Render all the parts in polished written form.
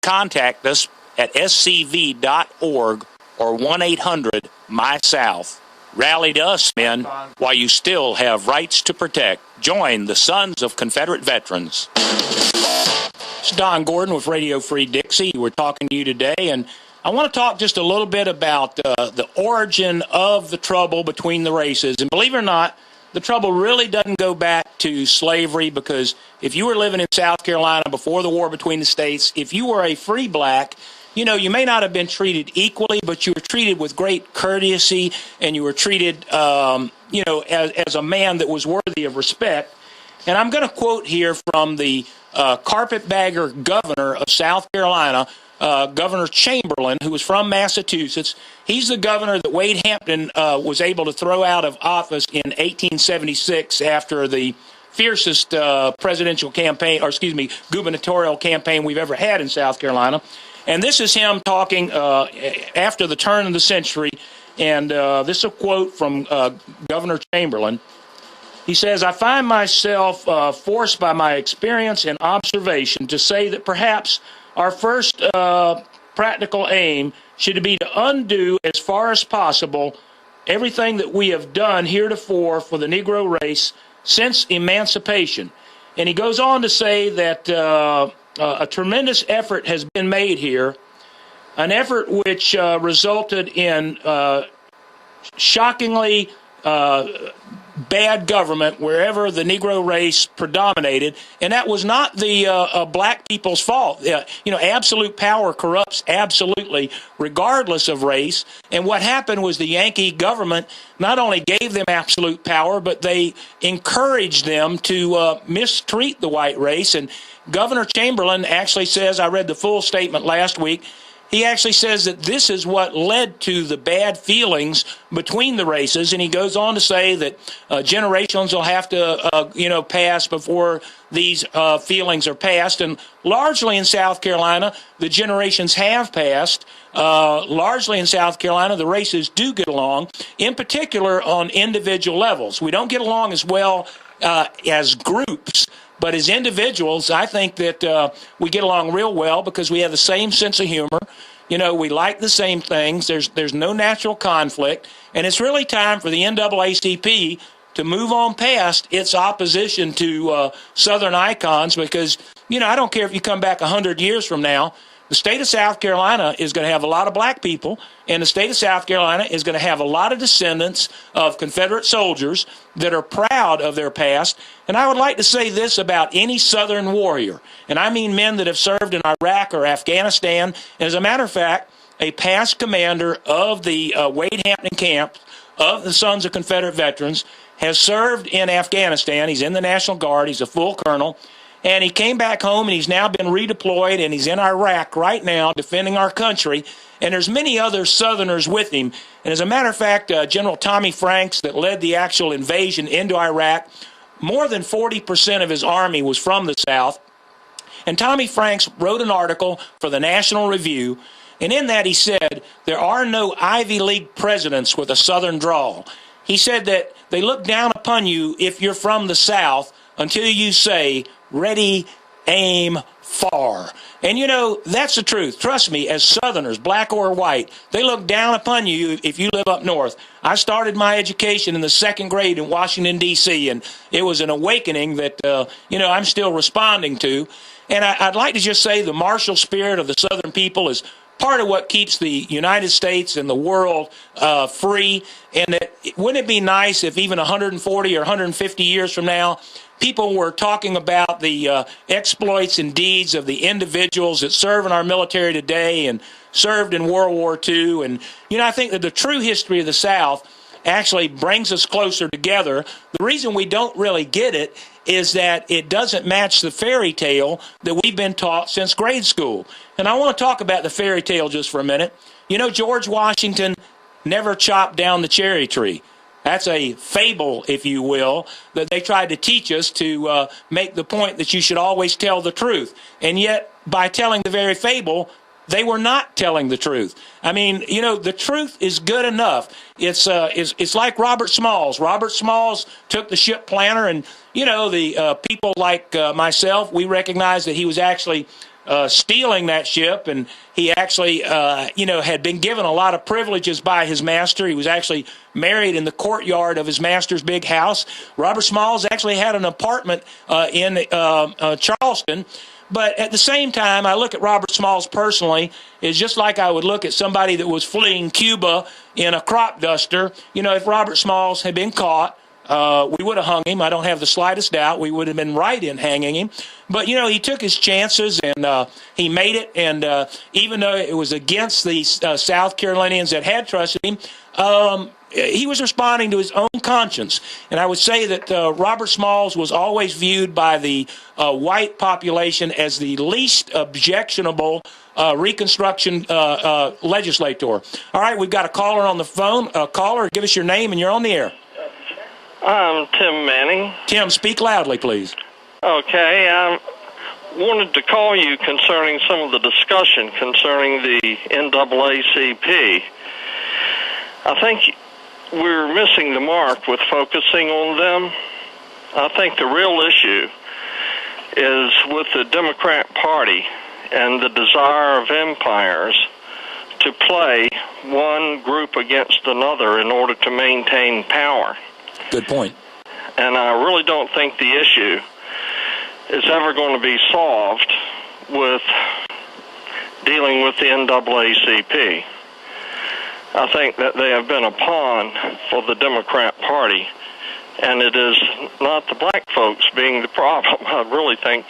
contact us at scv.org or 1-800-MY-SOUTH. Rally to us, men, while you still have rights to protect. Join the Sons of Confederate Veterans. It's Don Gordon with Radio Free Dixie. We're talking to you today, and I want to talk just a little bit about the origin of the trouble between the races. And believe it or not, the trouble really doesn't go back to slavery, because if you were living in South Carolina before the war between the states, if you were a free black, you know, you may not have been treated equally, but you were treated with great courtesy, and you were treated, as a man that was worthy of respect. And I'm going to quote here from the carpetbagger governor of South Carolina, Governor Chamberlain, who was from Massachusetts. He's the governor that Wade Hampton was able to throw out of office in 1876 after the fiercest gubernatorial campaign we've ever had in South Carolina. And this is him talking after the turn of the century, and this is a quote from Governor Chamberlain. He says, "I find myself forced by my experience and observation to say that perhaps our first practical aim should be to undo as far as possible everything that we have done heretofore for the Negro race since emancipation." And he goes on to say that a tremendous effort has been made here, an effort which resulted in shockingly bad government wherever the Negro race predominated, and that was not the black people's fault. Absolute power corrupts absolutely, regardless of race. And what happened was the Yankee government not only gave them absolute power, but they encouraged them to mistreat the white race. And Governor Chamberlain actually says, I read the full statement last week, he actually says that this is what led to the bad feelings between the races, and he goes on to say that generations will have to, pass before these feelings are passed. And largely in South Carolina, the generations have passed. Largely in South Carolina, the races do get along, in particular on individual levels. We don't get along as well as groups. But as individuals, I think that we get along real well because we have the same sense of humor. You know, we like the same things. There's no natural conflict. And it's really time for the NAACP to move on past its opposition to Southern icons, because, I don't care if you come back 100 years from now, the state of South Carolina is going to have a lot of black people, and the state of South Carolina is going to have a lot of descendants of Confederate soldiers that are proud of their past. And I would like to say this about any Southern warrior, and I mean men that have served in Iraq or Afghanistan. And as a matter of fact, a past commander of the Wade Hampton camp of the Sons of Confederate Veterans has served in Afghanistan. He's in the National Guard. He's a full colonel. And he came back home, and he's now been redeployed, and he's in Iraq right now defending our country. And there's many other Southerners with him. And as a matter of fact, General Tommy Franks, that led the actual invasion into Iraq, more than 40% of his army was from the South. And Tommy Franks wrote an article for the National Review, and in that he said, there are no Ivy League presidents with a Southern drawl. He said that they look down upon you if you're from the South until you say, ready, aim, fire. And that's the truth. Trust me, as Southerners, black or white, they look down upon you if you live up north. I started my education in the second grade in Washington, D.C., and it was an awakening that, I'm still responding to. And I'd like to just say the martial spirit of the Southern people is part of what keeps the United States and the world free. And wouldn't it be nice if even 140 or 150 years from now, people were talking about the exploits and deeds of the individuals that serve in our military today and served in World War II. And, I think that the true history of the South actually brings us closer together. The reason we don't really get it is that it doesn't match the fairy tale that we've been taught since grade school. And I want to talk about the fairy tale just for a minute. George Washington never chopped down the cherry tree. That's a fable, if you will, that they tried to teach us to make the point that you should always tell the truth. And yet, by telling the very fable, they were not telling the truth. I mean, the truth is good enough. It's like Robert Smalls. Robert Smalls took the ship planner, and, the people like myself, we recognize that he was actually stealing that ship, and he actually, had been given a lot of privileges by his master. He was actually married in the courtyard of his master's big house. Robert Smalls actually had an apartment in Charleston. But at the same time, I look at Robert Smalls personally is just like I would look at somebody that was fleeing Cuba in a crop duster. If Robert Smalls had been caught, we would have hung him. I don't have the slightest doubt. We would have been right in hanging him. But, he took his chances, and he made it. And even though it was against the South Carolinians that had trusted him, he was responding to his own conscience. And I would say that Robert Smalls was always viewed by the white population as the least objectionable Reconstruction legislator. All right, we've got a caller on the phone. Caller, give us your name, and you're on the air. I'm Tim Manning. Tim, speak loudly, please. Okay, I wanted to call you concerning some of the discussion concerning the NAACP. I think we're missing the mark with focusing on them. I think the real issue is with the Democrat Party and the desire of empires to play one group against another in order to maintain power. Good point. And I really don't think the issue is ever going to be solved with dealing with the NAACP. I think that they have been a pawn for the Democrat Party, and it is not the black folks being the problem. I really think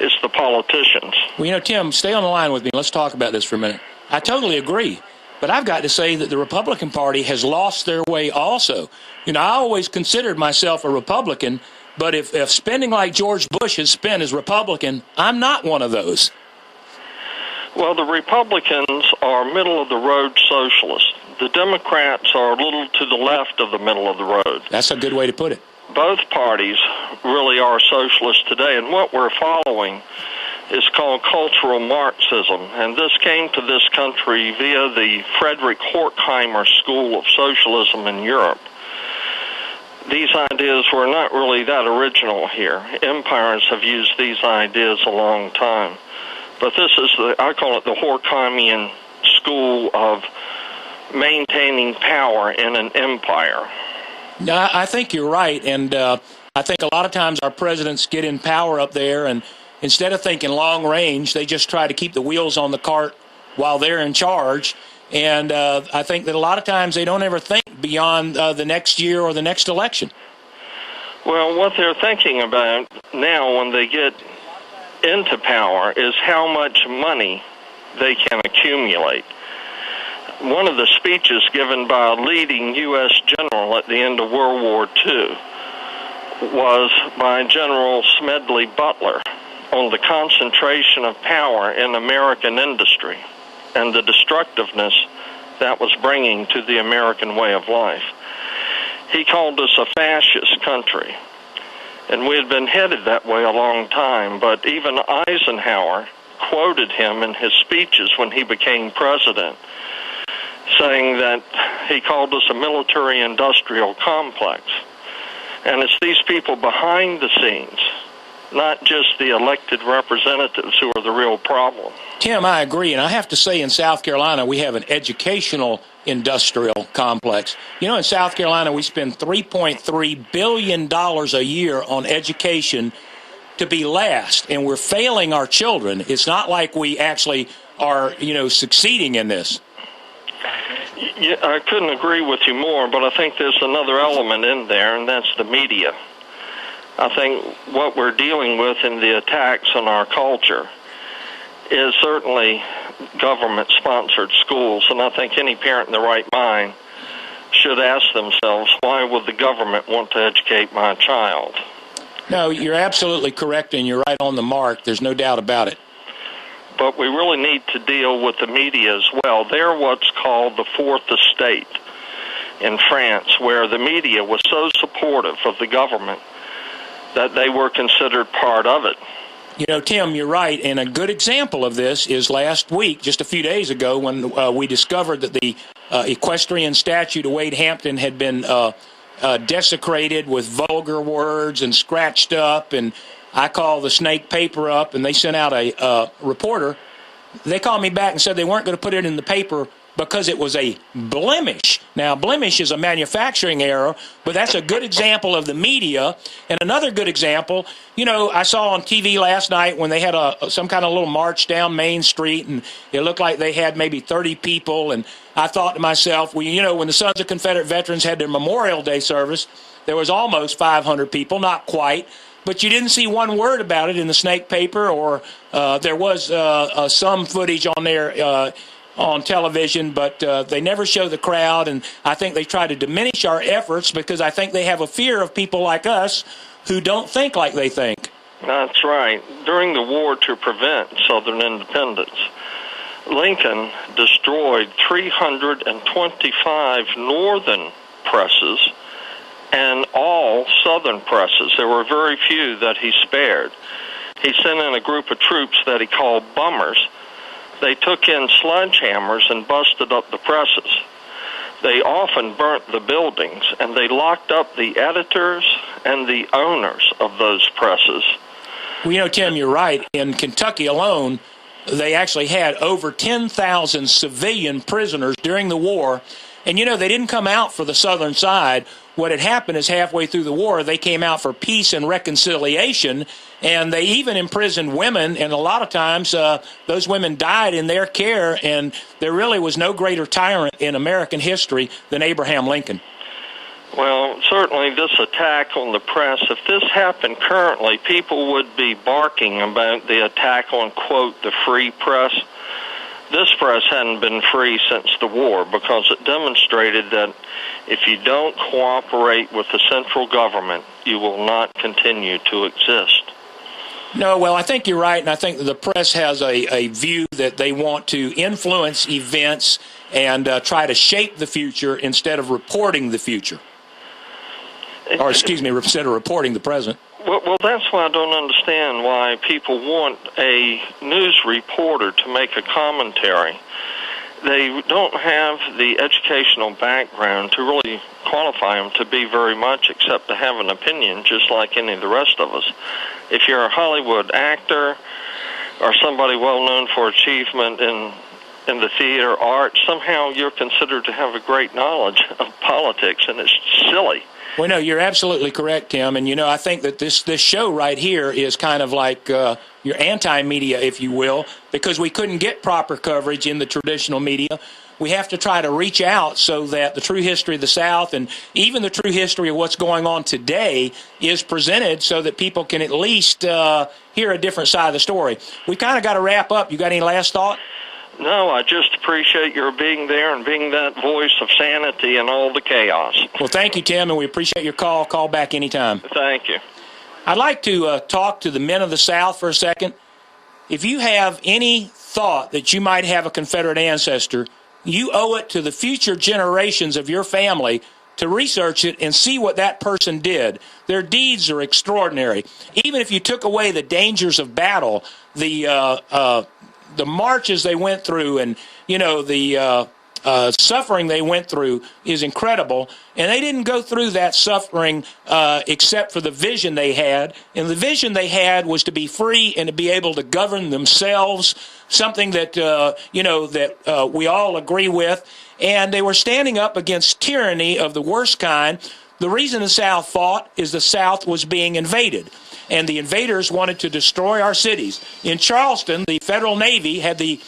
it's the politicians. Well, Tim, stay on the line with me. Let's talk about this for a minute. I totally agree. But I've got to say that the Republican Party has lost their way also. I always considered myself a Republican, but if spending like George Bush has spent as Republican, I'm not one of those. Well, the Republicans are middle-of-the-road socialists. The Democrats are a little to the left of the middle of the road. That's a good way to put it. Both parties really are socialists today, and what we're following is called cultural Marxism, and this came to this country via the Frederick Horkheimer School of Socialism in Europe. These ideas were not really that original here. Empires have used these ideas a long time. But this is, I call it the Horkheimian school of maintaining power in an empire. No, I think you're right, and I think a lot of times our presidents get in power up there, and instead of thinking long range, they just try to keep the wheels on the cart while they're in charge. And I think that a lot of times they don't ever think beyond the next year or the next election. Well, what they're thinking about now when they get into power is how much money they can accumulate. One of the speeches given by a leading U.S. general at the end of World War II was by General Smedley Butler on the concentration of power in American industry and the destructiveness that was bringing to the American way of life. He called us a fascist country, and we had been headed that way a long time, but even Eisenhower quoted him in his speeches when he became president, saying that he called us a military-industrial complex. And it's these people behind the scenes, not just the elected representatives, who are the real problem. Tim, I agree, and I have to say in South Carolina we have an educational industrial complex. In South Carolina we spend $3.3 billion a year on education to be last, and we're failing our children. It's not like we actually are, succeeding in this. Yeah, I couldn't agree with you more, but I think there's another element in there, and that's the media. I think what we're dealing with in the attacks on our culture is certainly government-sponsored schools, and I think any parent in their right mind should ask themselves, why would the government want to educate my child? No, you're absolutely correct, and you're right on the mark. There's no doubt about it. But we really need to deal with the media as well. They're what's called the fourth estate in France, where the media was so supportive of the government that they were considered part of it. Tim, you're right, and a good example of this is last week, just a few days ago, when we discovered that the equestrian statue to Wade Hampton had been desecrated with vulgar words and scratched up, and I called the Snake paper up, and they sent out a reporter. They called me back and said they weren't going to put it in the paper because it was a blemish. Now, blemish is a manufacturing error, but that's a good example of the media. And another good example, I saw on TV last night when they had some kind of little march down Main Street, and it looked like they had maybe 30 people. And I thought to myself, well, when the Sons of Confederate Veterans had their Memorial Day service, there was almost 500 people, not quite. But you didn't see one word about it in the Snake paper, or there was some footage on there on television, but they never show the crowd, and I think they try to diminish our efforts because I think they have a fear of people like us who don't think like they think. That's right. During the war to prevent Southern independence, Lincoln destroyed 325 Northern presses and all Southern presses. There were very few that he spared. He sent in a group of troops that he called bummers. They took in sledgehammers and busted up the presses. They often burnt the buildings, and they locked up the editors and the owners of those presses. Well, Tim, you're right. In Kentucky alone, they actually had over 10,000 civilian prisoners during the war. And, they didn't come out for the Southern side. What had happened is halfway through the war, they came out for peace and reconciliation, and they even imprisoned women, and a lot of times those women died in their care, and there really was no greater tyrant in American history than Abraham Lincoln. Well, certainly this attack on the press, if this happened currently, people would be barking about the attack on, quote, the free press. This press hadn't been free since the war because it demonstrated that if you don't cooperate with the central government, you will not continue to exist. No, well, I think you're right, and I think that the press has a view that they want to influence events and try to shape the future instead of reporting the future. Or, instead of reporting the present. Well, that's why I don't understand why people want a news reporter to make a commentary. They don't have the educational background to really qualify them to be very much except to have an opinion, just like any of the rest of us. If you're a Hollywood actor or somebody well known for achievement in the theater art, somehow you're considered to have a great knowledge of politics, and it's silly. Well, no, you're absolutely correct, Tim. And, I think that this show right here is kind of like your anti-media, if you will, because we couldn't get proper coverage in the traditional media. We have to try to reach out so that the true history of the South and even the true history of what's going on today is presented so that people can at least hear a different side of the story. We kind of got to wrap up. You got any last thought? No, I just appreciate your being there and being that voice of sanity in all the chaos. Well, thank you, Tim, and we appreciate your call. Call back anytime. Thank you. I'd like to talk to the men of the South for a second. If you have any thought that you might have a Confederate ancestor, you owe it to the future generations of your family to research it and see what that person did. Their deeds are extraordinary. Even if you took away the dangers of battle, the marches they went through and, the suffering they went through is incredible. And they didn't go through that suffering except for the vision they had. And the vision they had was to be free and to be able to govern themselves, something that, that we all agree with. And they were standing up against tyranny of the worst kind. The reason the South fought is the South was being invaded. And the invaders wanted to destroy our cities. In Charleston, the Federal Navy had the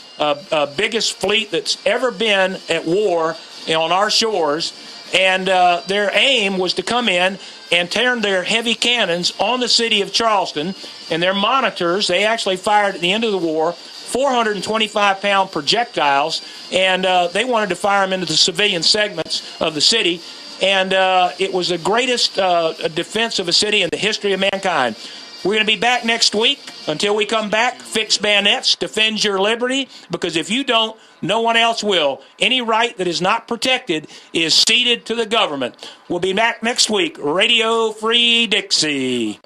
biggest fleet that's ever been at war on our shores, and their aim was to come in and turn their heavy cannons on the city of Charleston, and their monitors, they actually fired at the end of the war 425-pound projectiles, and they wanted to fire them into the civilian segments of the city. And it was the greatest defense of a city in the history of mankind. We're going to be back next week. Until we come back, fix bayonets, defend your liberty, because if you don't, no one else will. Any right that is not protected is ceded to the government. We'll be back next week. Radio Free Dixie.